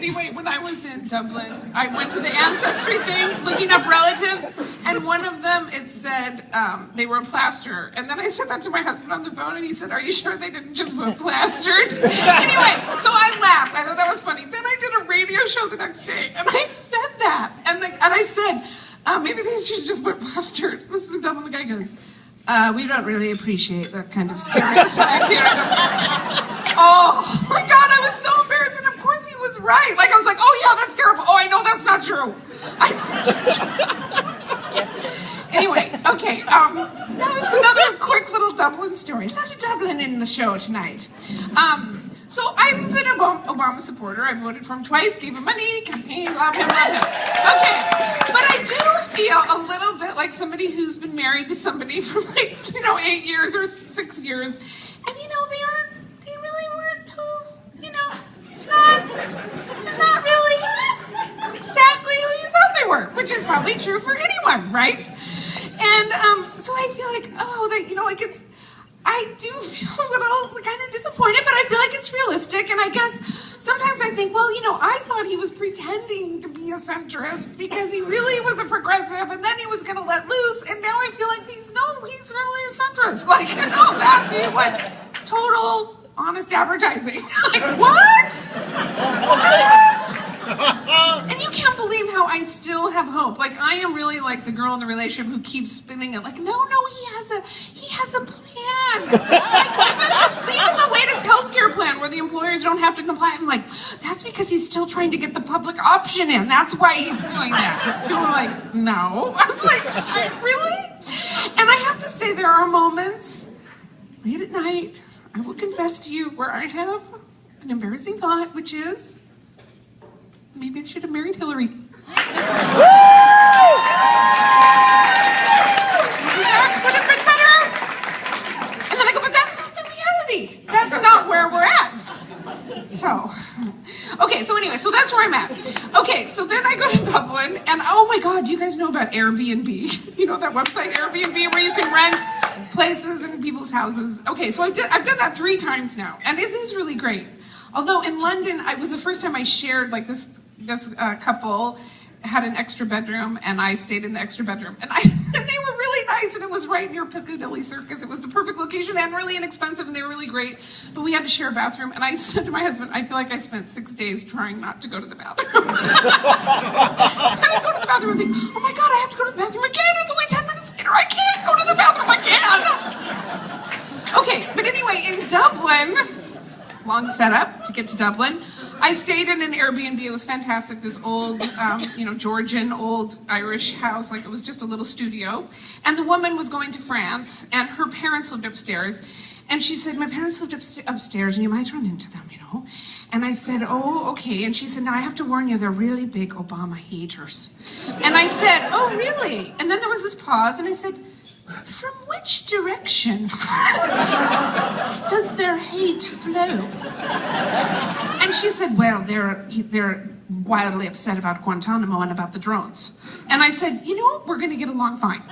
Anyway, when I was in Dublin, I went to the ancestry thing, looking up relatives, and one of them, it said they were plaster. And then I said that to my husband on the phone, and he said, "Are you sure they didn't just put plastered?" Anyway, so I laughed. I thought that was funny. Then I did a radio show the next day, and I said that. And I said, maybe they should just put plastered. This is in Dublin. The guy goes, "We don't really appreciate that kind of stereotype here." Oh my God, I was so embarrassed. And of course he was right. Like, I was like, "Oh yeah, that's terrible. Oh, I know that's not true. I know that's not true." Yes, it is. Anyway, okay, now this is another quick little Dublin story. A lot of Dublin in the show tonight. So I was an Obama supporter. I voted for him twice, gave him money, campaigned, love him, love him. Okay, but I do feel a little bit like somebody who's been married to somebody for 8 years or 6 years. And they really weren't who, they're not really exactly who you thought they were, which is probably true for anyone, right? And so I feel like, I do feel a little kind of disappointed, but I feel like it's realistic. And I guess sometimes I think, well, I thought he was pretending to be a centrist because he really was a progressive, and then he was going to let loose. And now I feel like he's really a centrist. Like, that what total honest advertising. Like, what? And you can't believe how I still have hope. Like, I am really like the girl in the relationship who keeps spinning it. Like, no, he has a plan. Like, even the latest healthcare plan where the employers don't have to comply. I'm like, that's because he's still trying to get the public option in. That's why he's doing that. People are like, no. I was like, really? And I have to say, there are moments late at night, I will confess to you, where I have an embarrassing thought, which is, maybe I should have married Hillary. Maybe that would have been better. And then I go, but that's not the reality. That's not where we're at. So, okay, so anyway, so that's where I'm at. Okay, so then I go to Dublin, and oh my God, do you guys know about Airbnb? You know that website Airbnb where you can rent places in people's houses? Okay, so I've done that 3 times now, and it is really great. Although in London, it was the first time I shared, like, this couple had an extra bedroom, and I stayed in the extra bedroom, and they were really nice, and it was right near Piccadilly Circus. It was the perfect location and really inexpensive, and they were really great, but we had to share a bathroom, and I said to my husband, I feel like I spent 6 days trying not to go to the bathroom. I would go to the bathroom and think, oh my God, I have to go to the bathroom again. It's only 10 minutes later. I can't go to the bathroom again. Okay, but anyway, in Dublin, long setup to get to Dublin, I stayed in an Airbnb. It was fantastic. This old, Georgian, old Irish house. Like, it was just a little studio. And the woman was going to France, and her parents lived upstairs. And she said, my parents lived upstairs, and you might run into them, And I said, oh, okay. And she said, now I have to warn you, they're really big Obama haters. And I said, oh, really? And then there was this pause, and I said, from which direction does their hate flow? And she said, well, they're wildly upset about Guantanamo and about the drones. And I said, we're going to get along fine.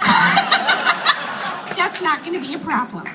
That's not going to be a problem.